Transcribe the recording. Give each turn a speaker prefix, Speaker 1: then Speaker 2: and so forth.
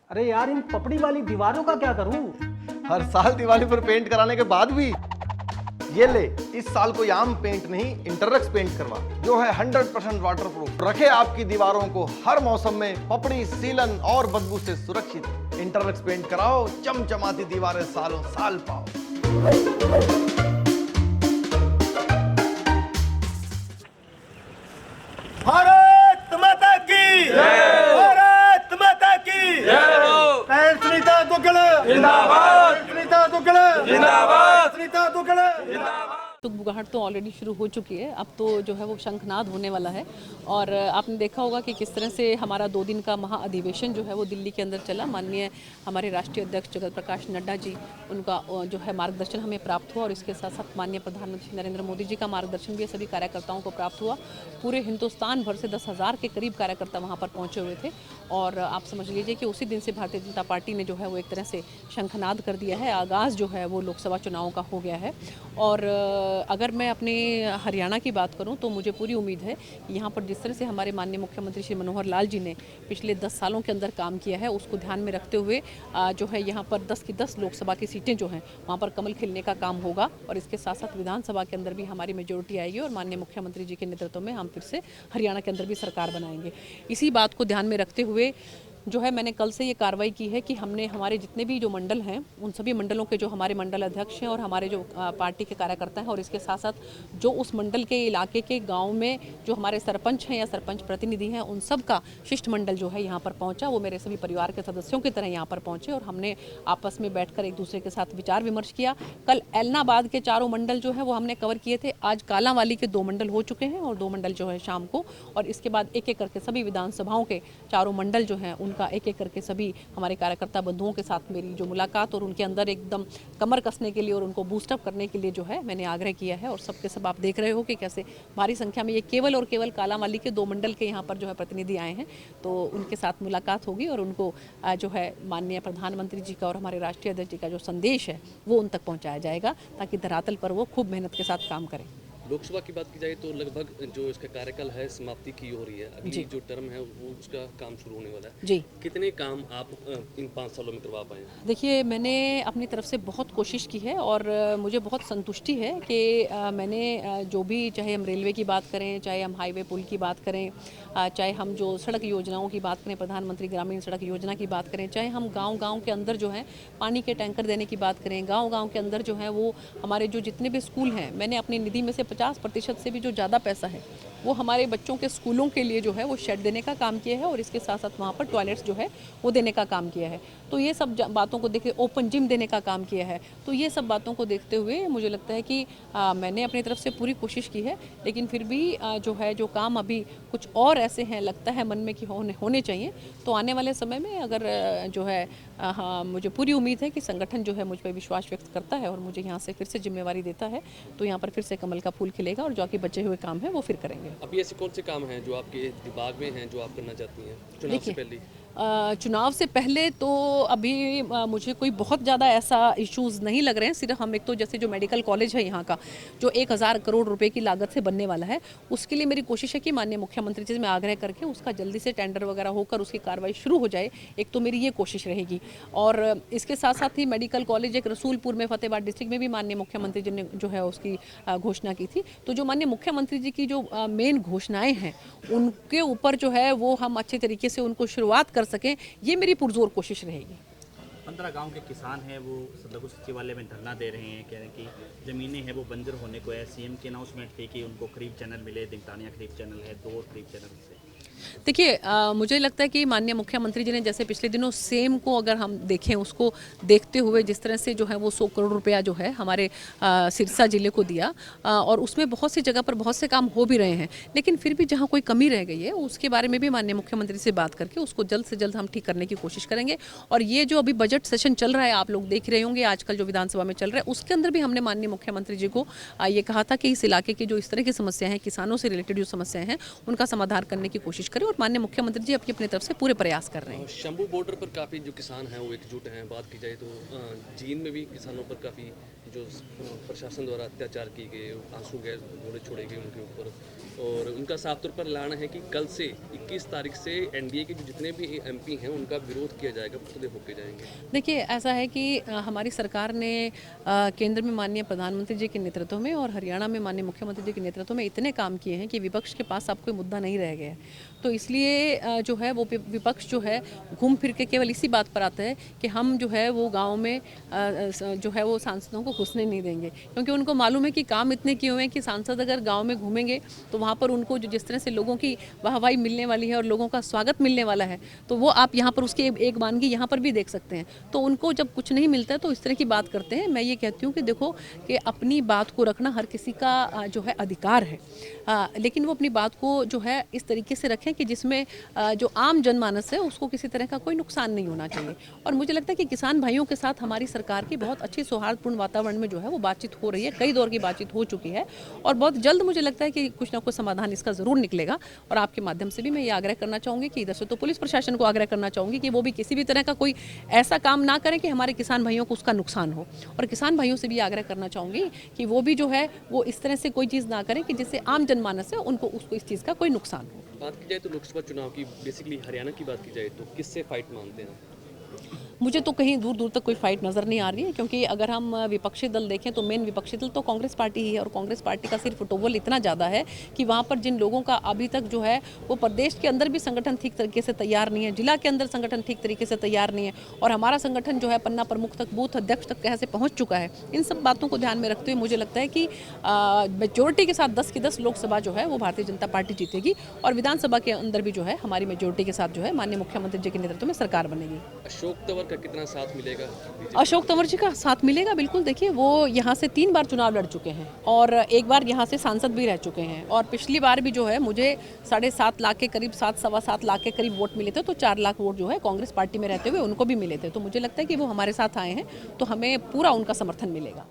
Speaker 1: अरे यार, इन पपड़ी वाली दीवारों का क्या करूं?
Speaker 2: हर साल दिवाली पर पेंट कराने के बाद भी ये ले, इस साल कोई आम पेंट नहीं, इंटरलक्स पेंट करवा, जो है 100% वाटरप्रूफ, रखे आपकी दीवारों को हर मौसम में पपड़ी, सीलन और बदबू से सुरक्षित। इंटरलक्स पेंट कराओ, चमचमाती दीवारें सालों साल पाओ।
Speaker 3: भारत माता की जय। भारत माता की जय। सुनीता दुग्गल जिंदाबाद। सुनीता दुग्गल जिंदाबाद। सुनीता दुग्गल जिंदाबाद।
Speaker 4: बुगाहट तो ऑलरेडी शुरू हो चुकी है। अब तो जो है वो शंखनाद होने वाला है और आपने देखा होगा कि किस तरह से हमारा 2 दिन का महाअधिवेशन जो है वो दिल्ली के अंदर चला। माननीय हमारे राष्ट्रीय अध्यक्ष जगत प्रकाश नड्डा जी, उनका जो है मार्गदर्शन हमें प्राप्त हुआ और इसके साथ साथ माननीय प्रधानमंत्री नरेंद्र मोदी जी का मार्गदर्शन भी सभी कार्यकर्ताओं को प्राप्त हुआ। पूरे हिंदुस्तान भर से 10,000 के करीब कार्यकर्ता वहाँ पर पहुँचे हुए थे और आप समझ लीजिए कि उसी दिन से भारतीय जनता पार्टी ने जो है वो एक तरह से शंखनाद कर दिया है। आगाज़ जो है वो लोकसभा चुनावों का हो गया है। और अगर मैं अपने हरियाणा की बात करूं तो मुझे पूरी उम्मीद है कि यहाँ पर जिस तरह से हमारे माननीय मुख्यमंत्री श्री मनोहर लाल जी ने पिछले 10 सालों के अंदर काम किया है, उसको ध्यान में रखते हुए जो है यहाँ पर 10 की 10 लोकसभा की सीटें जो हैं वहाँ पर कमल खिलने का काम होगा और इसके साथ साथ विधानसभा के अंदर भी हमारी मेजोरिटी आएगी और माननीय मुख्यमंत्री जी के नेतृत्व में हम फिर से हरियाणा के अंदर भी सरकार बनाएंगे। इसी बात को ध्यान में रखते हुए जो है मैंने कल से ये कार्रवाई की है कि हमने हमारे जितने भी जो मंडल हैं उन सभी मंडलों के जो हमारे मंडल अध्यक्ष हैं और हमारे जो पार्टी के कार्यकर्ता हैं और इसके साथ साथ जो उस मंडल के इलाके के गांव में जो हमारे सरपंच हैं या सरपंच प्रतिनिधि हैं, उन सब का शिष्टमंडल जो है यहाँ पर पहुँचा। वो मेरे सभी परिवार के सदस्यों की तरह यहाँ पर पहुँचे और हमने आपस में बैठकर एक दूसरे के साथ विचार विमर्श किया। कल ऐलनाबाद के 4 मंडल जो है वो हमने कवर किए थे। आज कालांवाली के 2 मंडल हो चुके हैं और 2 मंडल जो है शाम को, और इसके बाद एक एक करके सभी विधानसभाओं के 4 मंडल जो हैं उनका एक एक करके सभी हमारे कार्यकर्ता बंधुओं के साथ मेरी जो मुलाकात और उनके अंदर एकदम कमर कसने के लिए और उनको बूस्टअप करने के लिए जो है मैंने आग्रह किया है। और सबके सब आप देख रहे हो कि कैसे भारी संख्या में ये केवल और केवल कालांवाली के 2 मंडल के यहाँ पर जो है प्रतिनिधि आए हैं, तो उनके साथ मुलाकात होगी और उनको जो है माननीय प्रधानमंत्री जी का और हमारे राष्ट्रीय अध्यक्ष जी का जो संदेश है वो उन तक पहुँचाया जाएगा ताकि धरातल पर वो खूब मेहनत के साथ काम करें।
Speaker 5: लोकसभा की बात की जाए तो लगभग जो इसका कार्यकाल है समाप्ति की हो रही है। अभी जो टर्म है वो उसका काम शुरू होने वाला है।
Speaker 4: जी,
Speaker 5: कितने काम आप इन 5 सालों में करवा पाए?
Speaker 4: देखिए, मैंने अपनी तरफ से बहुत कोशिश की है और मुझे बहुत संतुष्टि है कि मैंने जो भी, चाहे हम रेलवे की बात करें, चाहे हम हाईवे पुल की बात करें, चाहे हम जो सड़क योजनाओं की बात करें, प्रधानमंत्री ग्रामीण सड़क योजना की बात करें, चाहे हम गांव-गांव के अंदर जो है पानी के टैंकर देने की बात करें, गांव-गांव के अंदर जो है वो हमारे जो जितने भी स्कूल हैं, मैंने अपनी निधि में से 50% से भी जो ज़्यादा पैसा है वो हमारे बच्चों के स्कूलों के लिए जो है वो शेड देने का काम किया है और इसके साथ साथ वहाँ पर टॉयलेट्स जो है वो देने का काम किया है। तो ये सब बातों को देखते, ओपन जिम देने का काम किया है। तो ये सब बातों को देखते हुए मुझे लगता है कि मैंने अपनी तरफ से पूरी कोशिश की है, लेकिन फिर भी जो है जो काम अभी कुछ और ऐसे हैं लगता है मन में कि होने चाहिए। तो आने वाले समय में अगर जो है मुझे पूरी उम्मीद है कि संगठन जो है मुझ पर विश्वास व्यक्त करता है और मुझे यहाँ से फिर से जिम्मेवारी देता है, तो यहाँ पर फिर से कमल का फूल खिलेगा और जो आपके बचे हुए काम है वो फिर करेंगे।
Speaker 5: अभी ऐसे कौन से काम हैं जो आपके दिमाग में हैं जो आप करना चाहती हैं चुनाव से पहले?
Speaker 4: चुनाव से पहले तो अभी मुझे कोई बहुत ज़्यादा ऐसा इश्यूज़ नहीं लग रहे हैं। सिर्फ हम एक तो जैसे जो मेडिकल कॉलेज है यहाँ का जो 1,000 करोड़ रुपए की लागत से बनने वाला है, उसके लिए मेरी कोशिश है कि माननीय मुख्यमंत्री जी से मैं आग्रह करके उसका जल्दी से टेंडर वगैरह होकर उसकी कार्रवाई शुरू हो जाए। एक तो मेरी ये कोशिश रहेगी और इसके साथ साथ ही मेडिकल कॉलेज एक रसूलपुर में, फतेहाबाद डिस्ट्रिक्ट में भी माननीय मुख्यमंत्री जी ने जो है उसकी घोषणा की थी। तो जो माननीय मुख्यमंत्री जी की जो मेन घोषणाएँ हैं उनके ऊपर जो है वो हम अच्छे तरीके से उनको शुरुआत कर सकें, ये मेरी पुरजोर कोशिश रहेगी।
Speaker 6: 15 गांव के किसान हैं वो लघु सचिवालय में धरना दे रहे हैं, कह रहे हैं कि ज़मीनें हैं वो बंजर होने को है। सीएम की अनाउंसमेंट थी कि उनको खरीफ चैनल मिले, दिगतानिया खरीफ चैनल है, 2 खरीफ चैनल से।
Speaker 4: देखिए, मुझे लगता है कि माननीय मुख्यमंत्री जी ने जैसे पिछले दिनों सेम को अगर हम देखें, उसको देखते हुए जिस तरह से जो है वो 100 करोड़ रुपया जो है हमारे सिरसा जिले को दिया और उसमें बहुत सी जगह पर बहुत से काम हो भी रहे हैं, लेकिन फिर भी जहाँ कोई कमी रह गई है उसके बारे में भी माननीय मुख्यमंत्री से बात करके उसको जल्द से जल्द हम ठीक करने की कोशिश करेंगे। और ये जो अभी बजट सेशन चल रहा है, आप लोग देख रहे होंगे आजकल जो विधानसभा में चल रहा है, उसके अंदर भी हमने माननीय मुख्यमंत्री जी को ये कहा था कि इस इलाके की जो इस तरह की समस्या है, किसानों से रिलेटेड जो समस्याएं हैं, उनका समाधान करने की कोशिश करें और माननीय मुख्यमंत्री जी अपनी तरफ से पूरे प्रयास कर रहे हैं।
Speaker 5: शंभू बॉर्डर पर काफ़ी जो किसान हैं वो एकजुट हैं। बात की जाए तो जींद में भी किसानों पर काफ़ी जो प्रशासन द्वारा अत्याचार किए गए, आंसू गैस घोड़े छोड़े गए उनके ऊपर, और उनका साफ तौर पर ऐलान है कि कल से 21 तारीख से एनडीए के जो जितने भी एमपी हैं उनका विरोध किया जाएगा, पुतले फूके जाएंगे।
Speaker 4: देखिए, ऐसा है कि हमारी सरकार ने केंद्र में माननीय प्रधानमंत्री जी के नेतृत्व में और हरियाणा में माननीय मुख्यमंत्री जी के नेतृत्व में इतने काम किए हैं कि विपक्ष के पास अब कोई मुद्दा नहीं रह गया है। तो इसलिए जो है वो विपक्ष जो है घूम फिर के केवल इसी बात पर आता है कि हम जो है वो गाँव में जो है वो सांसदों को घुसने नहीं देंगे, क्योंकि उनको मालूम है कि काम इतने किए हुए हैं कि सांसद अगर गाँव में घूमेंगे तो वहाँ पर उनको जो जिस तरह से लोगों की वाहवाही मिलने वाली है और लोगों का स्वागत मिलने वाला है, तो वो आप यहाँ पर उसकी एक वानगी यहाँ पर भी देख सकते हैं। तो उनको जब कुछ नहीं मिलता है तो इस तरह की बात करते हैं। मैं ये कहती हूँ कि देखो कि अपनी बात को रखना हर किसी का जो है अधिकार है, लेकिन वो अपनी बात को जो है इस तरीके से रखें कि जिसमें जो आम जनमानस है उसको किसी तरह का कोई नुकसान नहीं होना चाहिए। और मुझे लगता है कि किसान भाइयों के साथ हमारी सरकार की बहुत अच्छी सौहार्दपूर्ण वातावरण में जो है वो बातचीत हो रही है, कई दौर की बातचीत हो चुकी है और बहुत जल्द मुझे लगता है कि कुछ ना कुछ समाधान इसका ज़रूर निकलेगा। और आपके माध्यम से भी मैं ये आग्रह करना चाहूँगी कि इधर से तो पुलिस प्रशासन को आग्रह करना चाहूँगी कि वो भी किसी भी तरह का कोई ऐसा काम ना करें कि हमारे किसान भाइयों को उसका नुकसान हो, और किसान भाइयों से भी आग्रह करना चाहूँगी कि वो भी जो है वो इस तरह से कोई चीज़ ना करें कि जिससे आम जनमानस है उनको उसको इस चीज़ का कोई नुकसान हो।
Speaker 5: बात की जाए तो लोकसभा चुनाव की, बेसिकली हरियाणा की बात की जाए तो किससे फाइट मानते हैं?
Speaker 4: मुझे तो कहीं दूर दूर तक कोई फाइट नज़र नहीं आ रही है, क्योंकि अगर हम विपक्षी दल देखें तो मेन विपक्षी दल तो कांग्रेस पार्टी ही है, और कांग्रेस पार्टी का सिर्फ टोवल इतना ज़्यादा है कि वहाँ पर जिन लोगों का अभी तक जो है वो प्रदेश के अंदर भी संगठन ठीक तरीके से तैयार नहीं है, जिला के अंदर संगठन ठीक तरीके से तैयार नहीं है, और हमारा संगठन जो है पन्ना प्रमुख तक, बूथ अध्यक्ष तक कैसे पहुँच चुका है। इन सब बातों को ध्यान में रखते हुए मुझे लगता है कि मेजोरिटी के साथ 10 की 10 लोकसभा जो है वो भारतीय जनता पार्टी जीतेगी, और विधानसभा के अंदर भी जो है हमारी मेजोरिटी के साथ जो है माननीय मुख्यमंत्री जी के नेतृत्व में सरकार बनेगी।
Speaker 5: अशोक तंवर का कितना साथ मिलेगा?
Speaker 4: अशोक तंवर जी का साथ मिलेगा, बिल्कुल। देखिए, वो यहाँ से 3 बार चुनाव लड़ चुके हैं और एक बार यहाँ से सांसद भी रह चुके हैं, और पिछली बार भी जो है मुझे 7.5 लाख के करीब 7-7.25 लाख के करीब वोट मिले थे, तो 4 लाख वोट जो है कांग्रेस पार्टी में रहते हुए उनको भी मिले थे। तो मुझे लगता है कि वो हमारे साथ आए हैं तो हमें पूरा उनका समर्थन मिलेगा।